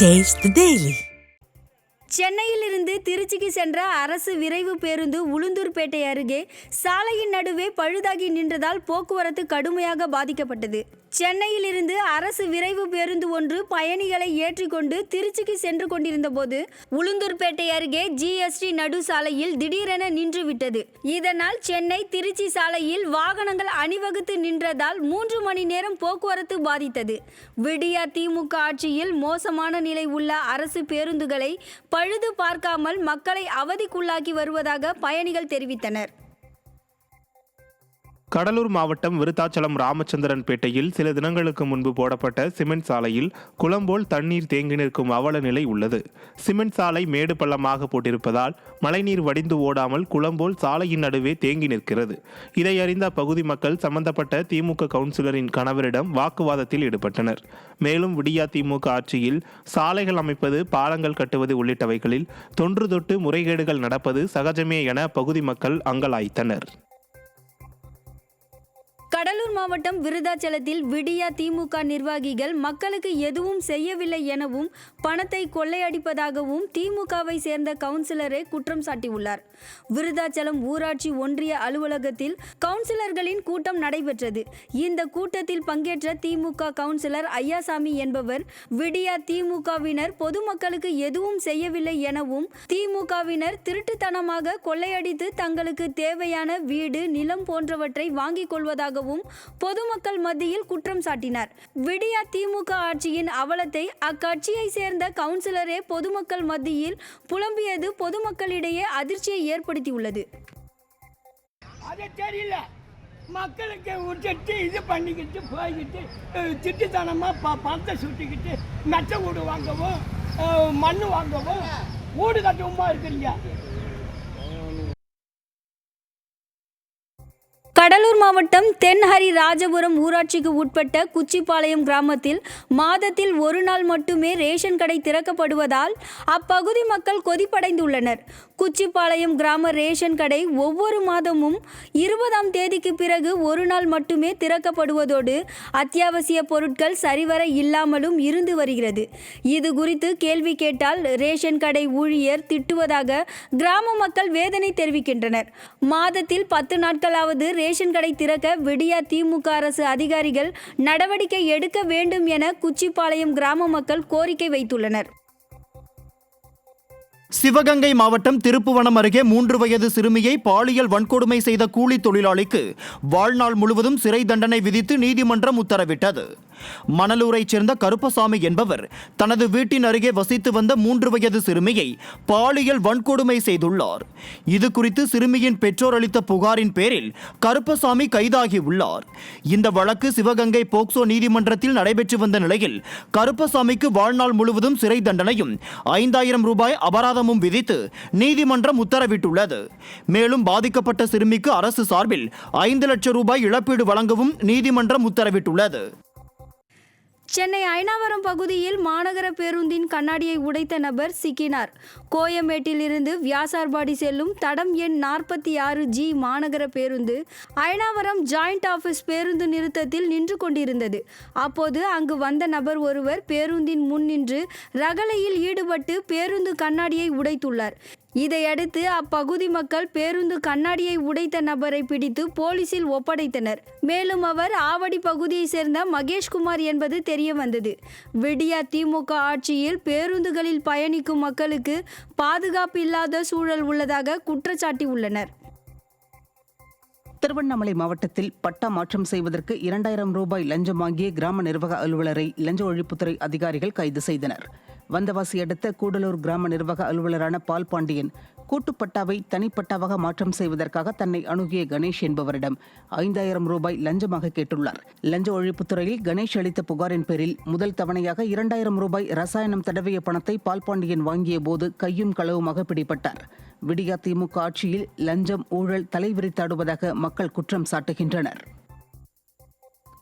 Taste the Daily. சென்னையிலிருந்து திருச்சிக்கு சென்ற அரசு விரைவு பேருந்து உளுந்தூர்பேட்டை அருகே சாலையின் நடுவே பழுதாகி நின்றதால் போக்குவரத்து கடுமையாக பாதிக்கப்பட்டது. சென்னையிலிருந்து அரசு விரைவு பேருந்து ஒன்று பயணிகளை ஏற்றிக்கொண்டு திருச்சிக்கு சென்று கொண்டிருந்த போது உளுந்தூர்பேட்டை அருகே GST நடு சாலையில் திடீரென நின்றுவிட்டது. இதனால் சென்னை திருச்சி சாலையில் வாகனங்கள் அணிவகுத்து நின்றதால் 3 மணி நேரம் போக்குவரத்து பாதித்தது. விடியா திமுக ஆட்சியில் மோசமான நிலை உள்ள அரசு பேருந்துகளை பழுது பார்க்காமல் மக்களை அவதிக்குள்ளாக்கி வருவதாக பயணிகள் தெரிவித்தனர். கடலூர் மாவட்டம் விருத்தாச்சலம் ராமச்சந்திரன் பேட்டையில் சில தினங்களுக்கு முன்பு போடப்பட்ட சிமெண்ட் சாலையில் குளம்போல் தண்ணீர் தேங்கி நிற்கும் அவல நிலை உள்ளது. சிமெண்ட் சாலை மேடு பள்ளமாக போட்டிருப்பதால் மழைநீர் வடிந்து ஓடாமல் குளம்போல் சாலையின் நடுவே தேங்கி நிற்கிறது. இதை அறிந்த அப்பகுதி மக்கள் சம்பந்தப்பட்ட திமுக கவுன்சிலரின் கணவரிடம் வாக்குவாதத்தில் ஈடுபட்டனர். மேலும் விடியா திமுக ஆட்சியில் சாலைகள் அமைப்பது, பாலங்கள் கட்டுவது உள்ளிட்டவைகளில் தொன்று தொட்டு முறைகேடுகள் நடப்பது சகஜமே என அப்பகுதி மக்கள் அங்கலாய்த்தனர். கடலூர் மாவட்டம் விருத்தாச்சலத்தில் விடியா திமுக நிர்வாகிகள் மக்களுக்கு எதுவும் செய்யவில்லை எனவும் பணத்தை கொள்ளையடிப்பதாகவும் திமுகவை சேர்ந்த கவுன்சிலரை குற்றம் சாட்டியுள்ளார். விருத்தாச்சலம் ஊராட்சி ஒன்றிய அலுவலகத்தில் கவுன்சிலர்களின் கூட்டம் நடைபெற்றது. இந்த கூட்டத்தில் பங்கேற்ற திமுக கவுன்சிலர் ஐயாசாமி என்பவர் விடியா திமுகவினர் பொதுமக்களுக்கு எதுவும் செய்யவில்லை எனவும் திமுகவினர் திருட்டுத்தனமாக கொள்ளையடித்து தங்களுக்கு தேவையான வீடு, நிலம் போன்றவற்றை வாங்கிக் கொள்வதாக பொதுமக்கள் மத்தியில் குற்றம் சாட்டினார். விடியா திமுக ஆட்சியின் அவலத்தை அக்கட்சியை சேர்ந்த கவுன்சிலரே பொதுமக்கள் மத்தியில் புலம்பியது பொதுமக்களிடையே அதிர்ச்சியை ஏற்படுத்தியுள்ளது. மக்களுக்கு விட்டுட்டு இது பண்ணிக்கிட்டு போய்கிட்டு திட்டுத்தனமா பணத்தை சுட்டிக்கிட்டு மெச்ச வீடு வாங்கவும் மண்ணு வாங்கவும் வீடு கட்டவுமா இருக்கிறீங்க. கடலூர் மாவட்டம் தென்ஹரி ராஜபுரம் ஊராட்சிக்கு உட்பட்ட குச்சிப்பாளையம் கிராமத்தில் மாதத்தில் ஒரு நாள் மட்டுமே ரேஷன் கடை திறக்கப்படுவதால் அப்பகுதி மக்கள் கொதிப்படைந்துள்ளனர். குச்சிப்பாளையம் கிராம ரேஷன் கடை ஒவ்வொரு மாதமும் 20ஆம் தேதிக்கு பிறகு ஒரு நாள் மட்டுமே திறக்கப்படுவதோடு அத்தியாவசிய பொருட்கள் சரிவர இல்லாமலும் இருந்து வருகிறது. இது குறித்து கேள்வி கேட்டால் ரேஷன் கடை ஊழியர் திட்டுவதாக கிராம மக்கள் வேதனை தெரிவிக்கின்றனர். மாதத்தில் 10 நாட்களாவது ரேஷன் கடை திறக்க விடியா திமுக அரசு அதிகாரிகள் நடவடிக்கை எடுக்க வேண்டும் என குச்சிப்பாளையம் கிராம மக்கள் கோரிக்கை வைத்துள்ளனர். சிவகங்கை மாவட்டம் திருப்புவனம் அருகே 3 வயது சிறுமியை பாலியல் வன்கொடுமை செய்த கூலி தொழிலாளிக்கு வாழ்நாள் முழுவதும் சிறை தண்டனை விதித்து நீதிமன்றம் உத்தரவிட்டது. மணலூரைச் சேர்ந்த கருப்பசாமி என்பவர் தனது வீட்டின் அருகே வசித்து வந்த 3 வயது சிறுமியை பாலியல் வன்கொடுமை செய்துள்ளார். இது குறித்து சிறுமியின் பெற்றோர் அளித்த புகாரின் பேரில் கருப்பசாமி கைதாகியுள்ளார். இந்த வழக்கு சிவகங்கை போக்சோ நீதிமன்றத்தில் நடைபெற்று வந்த நிலையில் கருப்பசாமிக்கு வாழ்நாள் முழுவதும் சிறை தண்டனையும் 5000 ரூபாய் அபராதமும் விதித்து நீதிமன்றம் உத்தரவிட்டுள்ளது. மேலும் பாதிக்கப்பட்ட சிறுமிக்கு அரசு சார்பில் 5 லட்சம் ரூபாய் இழப்பீடு வழங்கவும் நீதிமன்றம் உத்தரவிட்டுள்ளது. சென்னை அயனாவரம் பகுதியில் மாநகர பேருந்தின் கண்ணாடியை உடைத்த நபர் சிக்கினார். கோயம்பேட்டில் இருந்து வியாசார்பாடி செல்லும் தடம் எண் 46G மாநகர பேருந்து அயனாவரம் ஜாயிண்ட் ஆபீஸ் பேருந்து நிறுத்தத்தில் நின்று கொண்டிருந்தது. அப்போது அங்கு வந்த நபர் ஒருவர் பேருந்தின் முன் நின்று ரகளையில் ஈடுபட்டு பேருந்து கண்ணாடியை உடைத்துள்ளார். இதையடுத்து அப்பகுதி மக்கள் பேருந்து கண்ணாடியை உடைத்த நபரை பிடித்து போலீசில் ஒப்படைத்தனர். மேலும் அவர் ஆவடி பகுதியை சேர்ந்த மகேஷ்குமார் என்பது தெரிய வந்தது. விடியா திமுக ஆட்சியில் பேருந்துகளில் பயணிக்கும் மக்களுக்கு பாதுகாப்பு இல்லாத சூழல் உள்ளதாக குற்றச்சாட்டி உள்ளனர். திருவண்ணாமலை மாவட்டத்தில் பட்டா மாற்றம் செய்வதற்கு 2000 ரூபாய் லஞ்சம் வாங்கிய கிராம நிர்வாக அலுவலரை லஞ்ச ஒழிப்புத்துறை அதிகாரிகள் கைது செய்தனர். வந்தவாசி அடுத்த கூடலூர் கிராம நிர்வாக அலுவலரான பால் பாண்டியன் கூட்டுப்பட்டாவை தனிப்பட்டாவாக மாற்றம் செய்வதற்காக தன்னை அணுகிய கணேஷ் என்பவரிடம் 5000 ரூபாய் லஞ்சமாக கேட்டுள்ளார். லஞ்ச ஒழிப்புத்துறையில் கணேஷ் அளித்த புகாரின் பேரில் முதல் தவணையாக 2000 ரூபாய் ரசாயனம் தடவிய பணத்தை பால் பாண்டியன் வாங்கிய போது கையும் களவுமாக பிடிபட்டார். விடியா திமுக ஆட்சியில் லஞ்சம், ஊழல் தலைவிரித்தாடுவதாக மக்கள் குற்றம் சாட்டுகின்றனர்.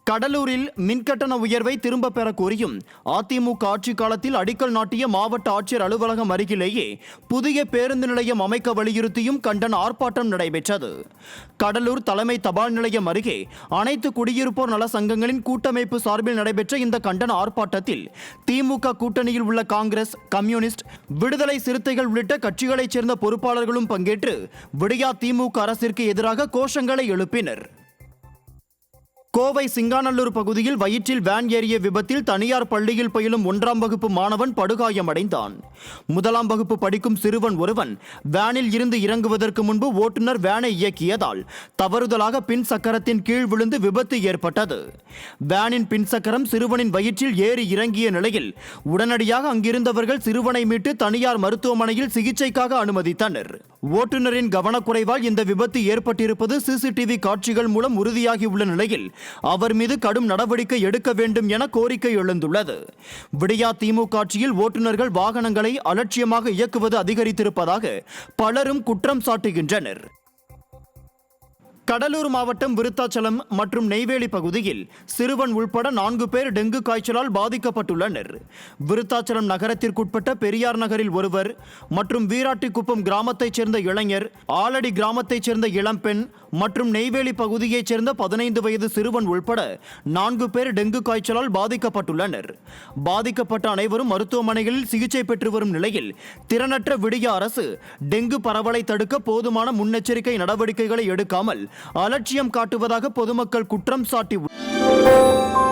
கடலூரில் மின்கட்டண உயர்வை திரும்ப பெற கோரியும் அதிமுக ஆட்சி காலத்தில் அடிக்கல் நாட்டிய மாவட்ட ஆட்சியர் அலுவலகம் அருகிலேயே புதிய பேருந்து நிலையம் அமைக்க வலியுறுத்தியும் கண்டன ஆர்ப்பாட்டம் நடைபெற்றது. கடலூர் தலைமை தபால் நிலையம் அருகே அனைத்து குடியிருப்போர் நல சங்கங்களின் கூட்டமைப்பு சார்பில் நடைபெற்ற இந்த கண்டன ஆர்ப்பாட்டத்தில் திமுக கூட்டணியில் உள்ள காங்கிரஸ், கம்யூனிஸ்ட், விடுதலை சிறுத்தைகள் உள்ளிட்ட கட்சிகளைச் சேர்ந்த பொறுப்பாளர்களும் பங்கேற்று விடியா திமுக அரசிற்கு எதிராக கோஷங்களை எழுப்பினர். கோவை சிங்காநல்லூர் பகுதியில் வயிற்றில் வேன் ஏறிய விபத்தில் தனியார் பள்ளியில் பயிலும் 1ஆம் வகுப்பு மாணவன் படுகாயமடைந்தான். 1ஆம் வகுப்பு படிக்கும் சிறுவன் ஒருவன் வேனில் இருந்து இறங்குவதற்கு முன்பு ஓட்டுநர் வேனை இயக்கியதால் தவறுதலாக பின் சக்கரத்தின் கீழ் விழுந்து விபத்து ஏற்பட்டது. வேனின் பின் சக்கரம் சிறுவனின் வயிற்றில் ஏறி இறங்கிய நிலையில் உடனடியாக அங்கிருந்தவர்கள் சிறுவனை மீட்டு தனியார் மருத்துவமனையில் சிகிச்சைக்காக அனுமதித்தனர். ஓட்டுநரின் கவனக்குறைவால் இந்த விபத்து ஏற்பட்டிருப்பது சிசிடிவி காட்சிகள் மூலம் உறுதியாகியுள்ள நிலையில் அவர் மீது கடும் நடவடிக்கை எடுக்க வேண்டும் என கோரிக்கை எழுந்துள்ளது. விடியா திமுக ஆட்சியில் ஓட்டுநர்கள் வாகனங்களை அலட்சியமாக இயக்குவது அதிகரித்திருப்பதாக பலரும் குற்றம் சாட்டுகின்றனர். கடலூர் மாவட்டம் விருத்தாச்சலம் மற்றும் நெய்வேலி பகுதியில் சிறுவன் உள்பட 4 பேர் டெங்கு காய்ச்சலால் பாதிக்கப்பட்டுள்ளனர். விருத்தாச்சலம் நகரத்திற்குட்பட்ட பெரியார் நகரில் ஒருவர் மற்றும் வீராட்டிக்குப்பம் கிராமத்தைச் சேர்ந்த இளைஞர், ஆலடி கிராமத்தைச் சேர்ந்த இளம்பெண் மற்றும் நெய்வேலி பகுதியைச் சேர்ந்த 15 வயது சிறுவன் உள்பட 4 பேர் டெங்கு காய்ச்சலால் பாதிக்கப்பட்டுள்ளனர். பாதிக்கப்பட்ட அனைவரும் மருத்துவமனைகளில் சிகிச்சை பெற்று வரும் நிலையில் திறனற்ற விடியா அரசு டெங்கு பரவலை தடுக்க போதுமான முன்னெச்சரிக்கை நடவடிக்கைகளை எடுக்காமல் அலட்சியம் காட்டுவதாக பொதுமக்கள் குற்றம் சாட்டியுள்ளனர்.